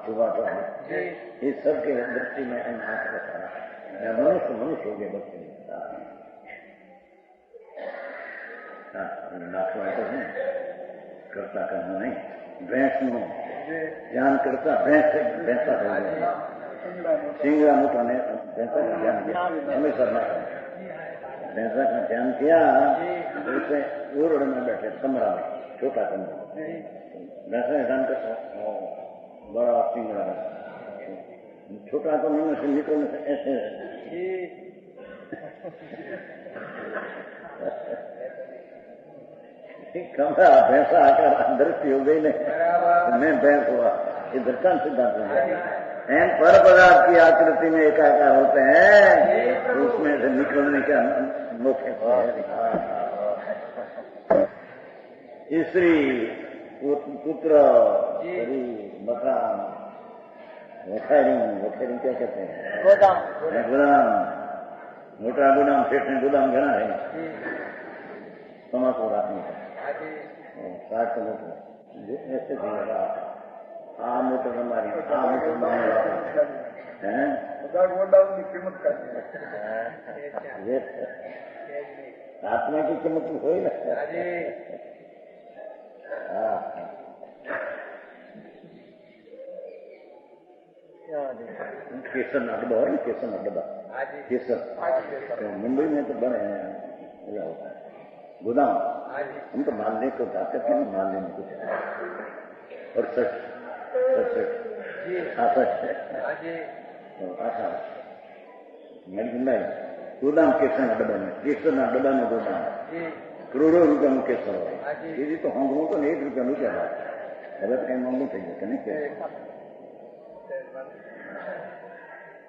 सुबह का है, इस सबके दृष्टि में अनाथ रखा, मनुष्य मनुष्य हो गए बच्चे करता करना नहीं, भैंस में ज्ञान करता, भैंसा हो गया, सिंगड़ा मोटा ने भैंसा का ज्ञान किया, हमेशा भैंसा का ज्ञान किया, उससे उड़ में बैठे कमरा में, छोटा कमरा, भैंसा का ज्ञान करता, बड़ा सिंगड़ा छोटा तो मन से निकलने से ऐसे कमरा भैंसा आकर दृष्टि हो गई नहीं, मैं भैंस हुआ, ये दृष्टांत सिद्धांत है। पर पदार्थ की आकृति में एकाकार होते हैं, उसमें से निकलने का मौके स्त्री, पुत्र, मकान, वखैरिंग क्या कहते हैं, गोदाम, मोटा गोदाम, सेठ में गोदाम घना है, समाज को रखने का 60 मोटर ऐसे भी लगा, मोटर हमारी, मोटर है, गोदाम की कीमत करती है, आत्मा की कीमत हो ही ना। केसर अड्डा है, केसर अड्डा, केसर मुंबई में तो बड़े होता है गोदाम, हम तो मालने को जाते थे, मालने में कुछ और सच गोदाम केसर अड्डा में, केसर अड्डा में गोदाम करोड़ों रुपया में केसर हो, ये तो हम लोगों को 1 रुपया नहीं क्या बात, गलत कहीं मांगू चाहिए नहीं क्या।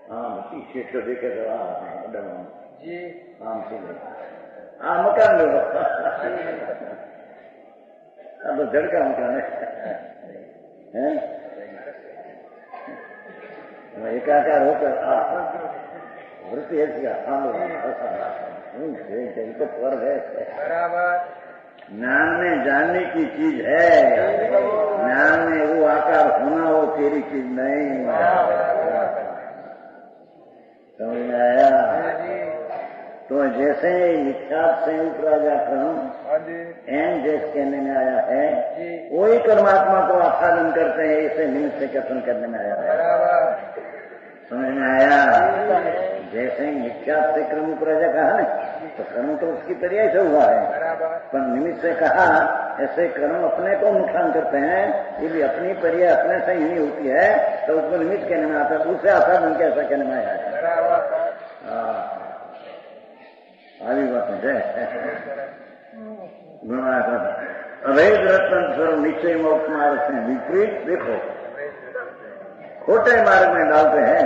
हाँ शीट तो देखे तो आम से मकान लो, अब झड़का मकान है, एकाकार होकर वृत्ति ऐसी तो पर है, ज्ञान में जानने की चीज है, ज्ञान में वो आकार होना हो तेरी चीज नहीं, समझ में आया। तो जैसे मिथ्यात्व संयुक्त राजा क्रम एन जैसे कहने में आया है, वही परमात्मा को आच्छादन करते हैं, इसे निमित्त से कथन करने में आया है, समझ में आया। जैसे मिथ्यात्व से क्रम उपराजा कहा ना, तो कर्म तो उसकी तरह से हुआ है, पर निमित्त से कहा ऐसे कर्म अपने को नुकसान करते हैं, ये भी अपनी पर्याय अपने से ही नहीं होती है, तो उसको निमित्त कहने में आता है, उससे आसाधन कैसा कहने में आया है। आदि बात है अवैध रत्न स्वर निश्चय मोक्ष मार्ग से विपरीत देखो खोटे मार्ग में डालते हैं,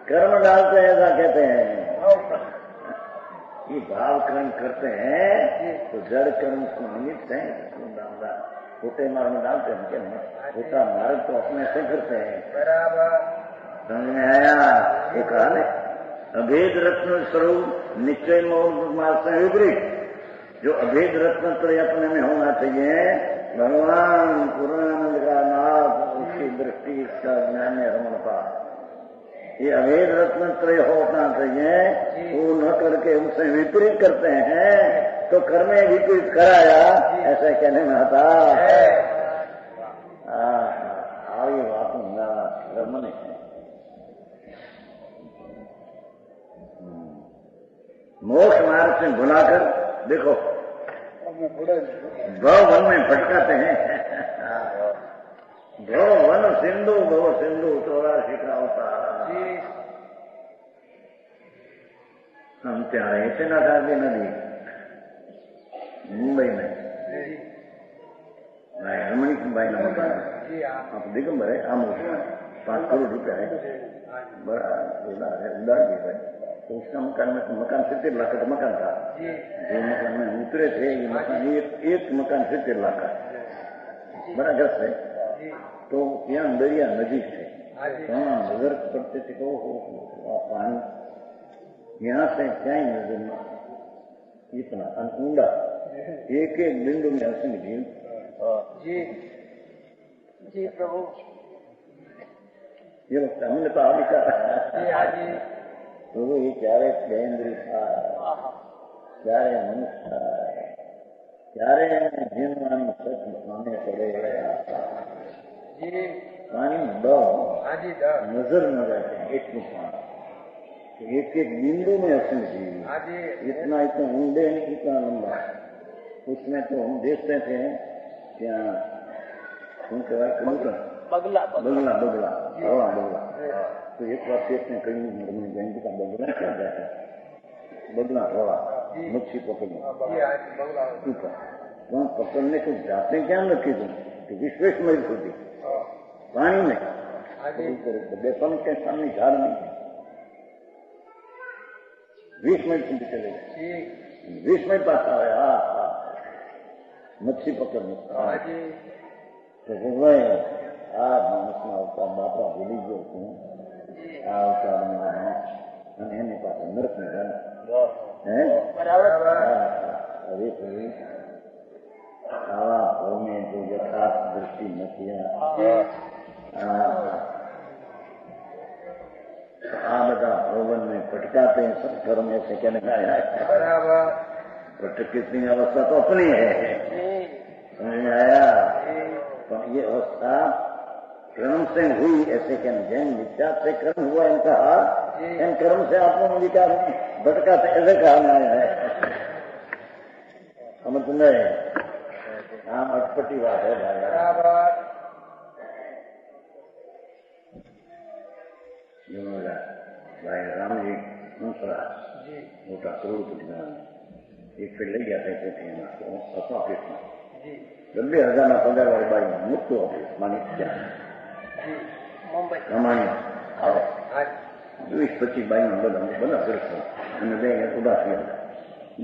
कर्म डालते हैं, ऐसा कहते हैं, ये भाव कर्म करते हैं तो जड़ कर्म को निमित्त है। छोटे मार्ग में डालते हैं क्या? छोटा मार्ग तो अपने से करते हैं। बराबर समझ में आया? वो कहा ने अभेद रत्न स्वरूप निश्चय मार्ग से विपरीत जो अभेद रत्न त्रय अपने में होना चाहिए, भगवान पूर्णानंद का नाथ, उसकी दृष्टि, इसका ज्ञान रमणता, ये अभेद रत्न त्रय होना चाहिए, वो न करके उनसे विपरीत करते हैं तो कर्मे विपरीत कराया, ऐसा कहने में आता। ये बात रमन है। मोक्ष मार्ग से भुलाकर देखो भव वन में भटकाते हैं। भव वन सिंधु, भव सिंधु 84 का अवतार। हम ત્યાં એસેના ધારથી નદી મુંબઈ में रमणीकभाई ना मकान आप दिगंबर है, आम 5 करोड़ रुपया है, बड़ा उदार है, उदार भी है। तो उसका मकान में 70 लाख का मकान था। जो मकान में उतरे थे, ये मकान एक मकान 70 लाख का, बड़ा ग्रस्त है। तो यहाँ दरिया नजीक थे, वहाँ नजर पड़ते थे तो पानी यहाँ से क्या ही नजर में इतना ऊंडा, एक एक बिंदु में हंसने झील। जी जी प्रभु, ये लगता है हमने तो आ लिखा जी प्रभु, ये क्यारे जयेंद्री था, क्यारे मनुष्य था, क्यारे जीववानी सच माने पड़े जी पानी में दो नजर न रहते एक एक एक बिंदु में हंसने झील, इतना इतना ऊंडे इतना लंबा। उसमें तो हम देखते थे क्या શું કહેવાય કબૂતર, બગલા બગલા બગલા હવા બગલા। तो एक बार पेट में कहीं जयंती का बगला क्या जाता है, बगला हवा मच्छी पकड़ने ऊपर, वहाँ पकड़ने को जाते क्या रखे तुम तो विश्वेश मई होती पानी में ऊपर बेपन के सामने झाड़ नहीं है। 20 मिनट से चले गए, 20 मिनट पास आया मच्छी पकड़ने तो गए। मानसना अवतार बापा भूली गयो છું, આ અવતારમાં એને પાછા નરક ને હે હવે આવા ભાવને જો યથાર્થ દૃષ્ટિ નથી, આ બધા ભवन में भटकाते हैं सब कर्म ऐसे कहने का है। भटक की अवस्था तो अपनी है, समझ में आया? तो ये अवस्था कर्म से हुई ऐसे कहने, जैन मिथ्या से कर्म हुआ इनका, इन कर्म से आत्मा विकार भटका से ऐसे कहा आया है। समझ में? हाँ अटपटी बात है भाई राम जी दूसरा मोटा करोड़पति बना, एक फिर ले गया था ऑफिस में 90,000 पगार वाली बाई मुक्त ऑफिस मानी क्या मुंबई 20-25 बाई में बना करता અને બે ઉદાસ ગયા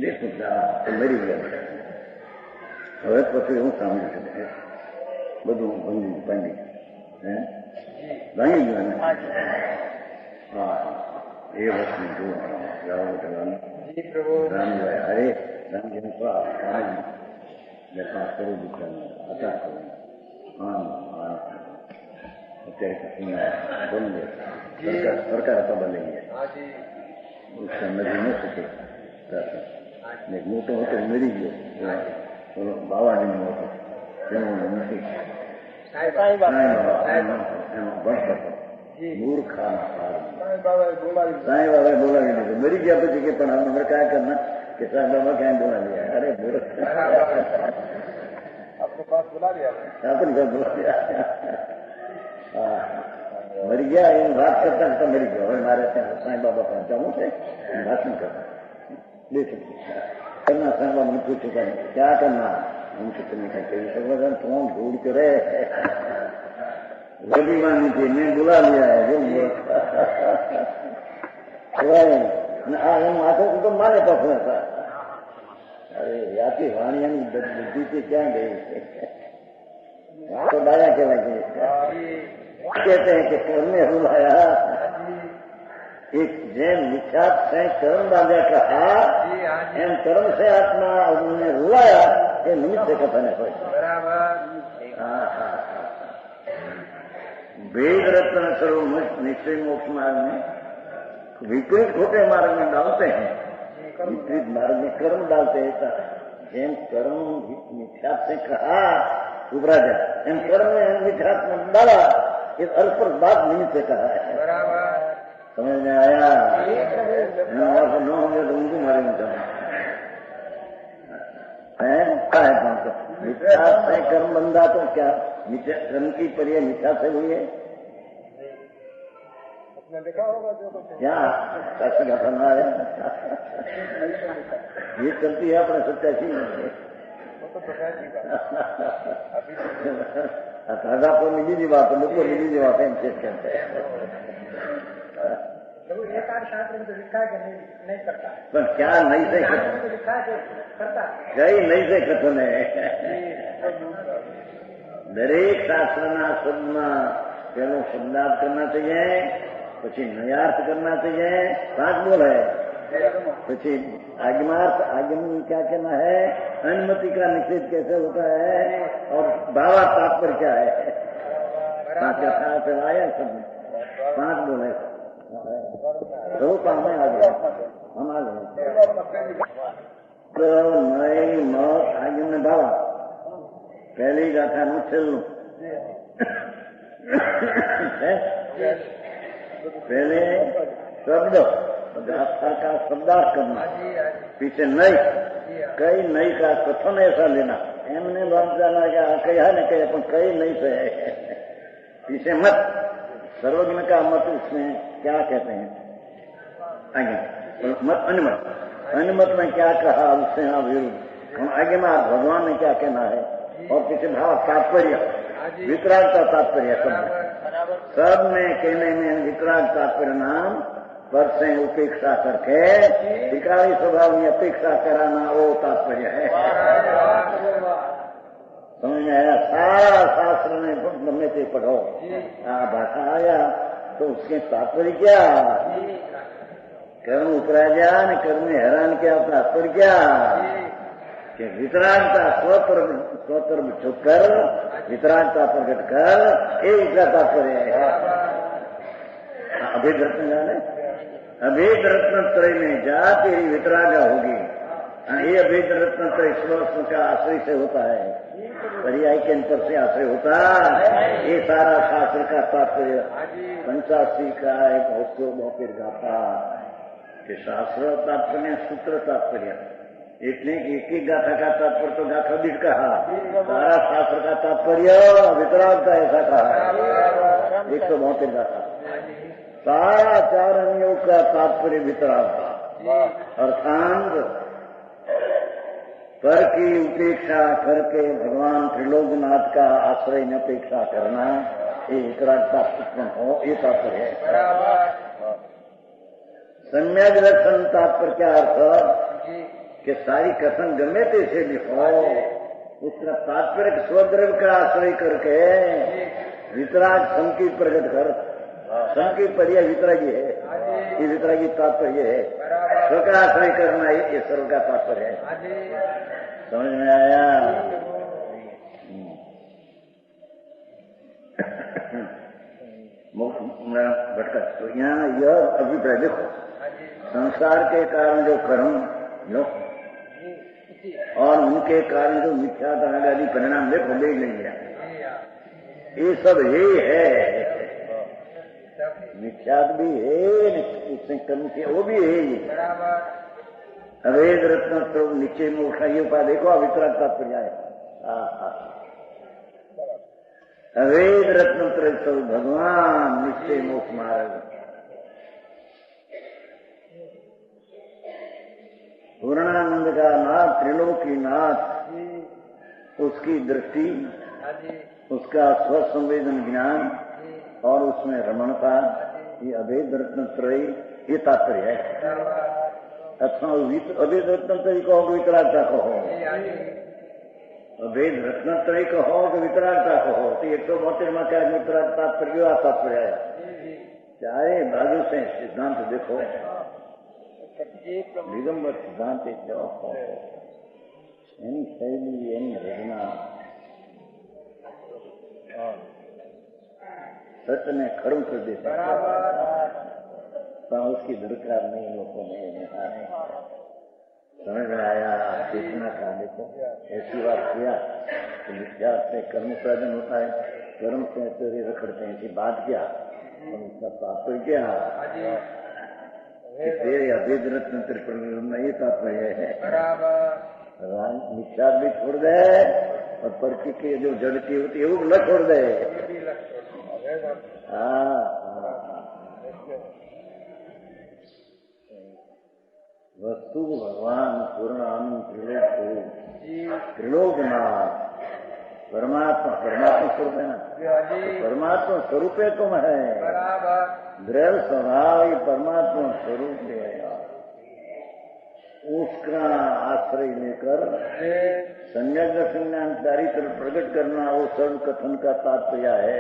દેશ તો મરી ગયા બધા। હવે પછી હું સાંભળ્યું છે બધું ભંગી પાંડી ભાંગી ગયું ને। હા એ વસ્તુ જોવા જાઓ રામભાઈ હરે રામજીને पास करो दूसरा आता करो। हाँ અત્યારે કશું બન ગયો સરકાર તો બની ગઈ उसका नदी न सके मोटो होते मरी गयो बाबाजी नो होतो નથી મૂર્ખા સાંઈ બાબા બોલાવી દીધું મરી ગયા પછી કે પણ હમણાં क्या करना कि साहब बाबा क्या बोला लिया, अरे मूर्ख अपने पास बुला लिया, अपने पास बुला लिया। मर गया इन बात करता करता मरी गया। और हमारे साईं बाबा पास जाऊँ से भाषण करना ले सकते करना। साईं बाबा ने पूछा क्या करना, हमसे तुम्हें कहते तुम ढूंढ के रहे रवि मानी थी मैं बुला लिया है जो માથે તો માને પાછું હતા. અરે યાથી વાણિયાની બુદ્ધિથી ક્યાં ગઈ છે? આ તો ડાયા કહેવાય છે. कहते हैं कि कर्म में रुलाया एक जैन विख्यात से कर्म बांधे कहा एम कर्म से आत्मा उन्होंने रुलाया ये निमित्त से कथन है. वेद रत्न स्वरूप निश्चय मोक्ष मार्ग में विपरीत खोटे मार्ग में डालते हैं, विपरीत मार्ग में कर्म डालते हैं. जैन कर्म मिथ्यात से कहा उपराजा एम कर्म में मिथ्यात में डाला इस अर्थ पर बात निमित्त से कहा है. समझ में आया? न होंगे तो उनको मारेंगे है मिथ्या से कर्म बंधा तो क्या मिथ्या कर्म की परिय मिथ्या से हुई है क्या? साक्षी का करना है ये चलती है अपने सत्यासी दादा को मिली जी बात लोग को मिली जी बात चेक करते हैं. शास्त्र में तो लिखा है कि नहीं करता, पर क्या नहीं से तो लिखा है कि करता, कई नहीं से कथन है. દરેક શાસ્ત્રના શબ્દમાં પેલો શબ્દાર્થ करना चाहिए, પછી નયાર્થ करना चाहिए. 5 बोल है. પછી आगमार्थ आगम क्या कहना है, अनुमति का निषेध कैसे होता है और भावार्थ तात्पर्य क्या है. 5 कथा चलाया सब 5 बोल है. तो हमें आ गया हम आ गए नई मत आगम ने भावा पहली गाथा નું છેલ્લું पहले शब्द गाथा का शब्दार्थ करना, पीछे नई कई नई का कथन ऐसा लेना. एमने बात जाना क्या कहा न कहे पर कई नहीं से पीछे मत सर्वज्ञ का मत उसमें क्या कहते हैं आगे मत अनुमत अनुमत में क्या कहा उससे हाँ विरुद्ध. हम आगे में भगवान ने क्या कहना है और पीछे भाव तात्पर्य वितराग का तात्पर्य सब में कहने में वितराग तात्पर्य नाम पर से उपेक्षा करके विकारी स्वभाव में अपेक्षा कराना वो तात्पर्य है. समझ में आया? सारा शास्त्र में गमे से पढ़ो भाषा आया तो उसके तात्पर्य क्या कर्म उपराजा ने कर्म में हैरान किया तात्पर्य क्या कि वितरागता स्वतर छुपकर वितरागता प्रकट कर ये इसका तात्पर्य है. अभेद रत्न जाने अभेद रत्न त्रय में जा तेरी वितरागा होगी. ये अभेद रत्न त्रय स्वस्व का आश्रय से होता है, पर्याय के अंतर से आश्रय होता. ये सारा शास्त्र का तात्पर्य 85 का एक बहुत गाथा कि शास्त्र तात्पर्य सूत्र तात्पर्य इतने एक एक गाथा का तात्पर्य तो गाथा बीट कहा. सारा शास्त्र का तात्पर्य वितराग का ऐसा कहा 172 गाथा. सारा 4 अंगों का तात्पर्य वितराग का अर्थांत पर की उपेक्षा करके भगवान त्रिलोकनाथ का आश्रय में अपेक्षा करना ये वितराग तात्पर्य हो ये तात्पर्य है. सम्यक दर्शन तात्पर्य क्या अर्थ कि सारी कथन गमे से लिखो उसका तात्पर्य स्वद्रव का आश्रय करके वितराग संकीत प्रकट कर. संकीत पर्याय वितरागी है, ये वितरागी तात्पर्य है. स्व का आश्रय करना ये सर्व का तात्पर्य है. समझ में आया? भटका तो यहाँ यह अभिप्राय देखो संसार के कारण जो कर्म जो और उनके कारण जो मिथ्या आदि परिणाम देखो ले लेंगे ये सब यही है. मिथ्यात भी है इसमें कर्म किया वो भी है. अवेद रत्न तो निश्चय मोक्ष ये उपाय देखो अवितराग तात्पर्य है. अवेद रत्न तो भगवान निश्चय मोक्ष मार्ग पूर्णानंद का नाथ त्रिलोकी नाथ उसकी दृष्टि उसका स्वसंवेदन ज्ञान और उसमें रमणता ये अभेद रत्न त्रय ये तात्पर्य है. अथवा अभेद रत्नोत्तरी कहो कि वितरागता कहो, अभेद रत्नोत्तरी कहो कि वितरागता कहो, तो 172 में क्या वितराग तात्पर्य तात्पर्य आया। चाहे बाजू से सिद्धांत देखो, दिगंबर सिद्धांत एनी शैली एनी रचना सत्य ने खड़ू कर देता, तो उसकी दरकार नहीं लोगों में समझ में आया। चेतना का देखो ऐसी बात किया तो विद्या से कर्म प्रयोजन होता है, कर्म से चोरी रखड़ते हैं, ऐसी बात क्या तो उसका तात्पर्य क्या कि तेरे अभेद रत्न में ये तात्पर्य है। मिथ्या भी छोड़ दे और पर्ची की जो जड़ती होती है वो न छोड़ दे। वस्तु भगवान पूर्णानंद त्रिलोकनाथ परमात्मा स्वरूप है ना, परमात्मा स्वरूप है तुम है, द्रव्य स्वभाव ये परमात्मा स्वरूप है। उसका आश्रय लेकर संज्ञा संज्ञान चारित्र प्रकट करना वो सर्व कथन का तात्पर्य है।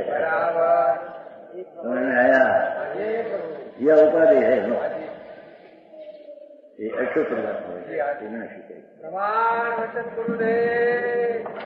समझ में आया? यह उपाधि है नो, ये अक्षर प्रदान है।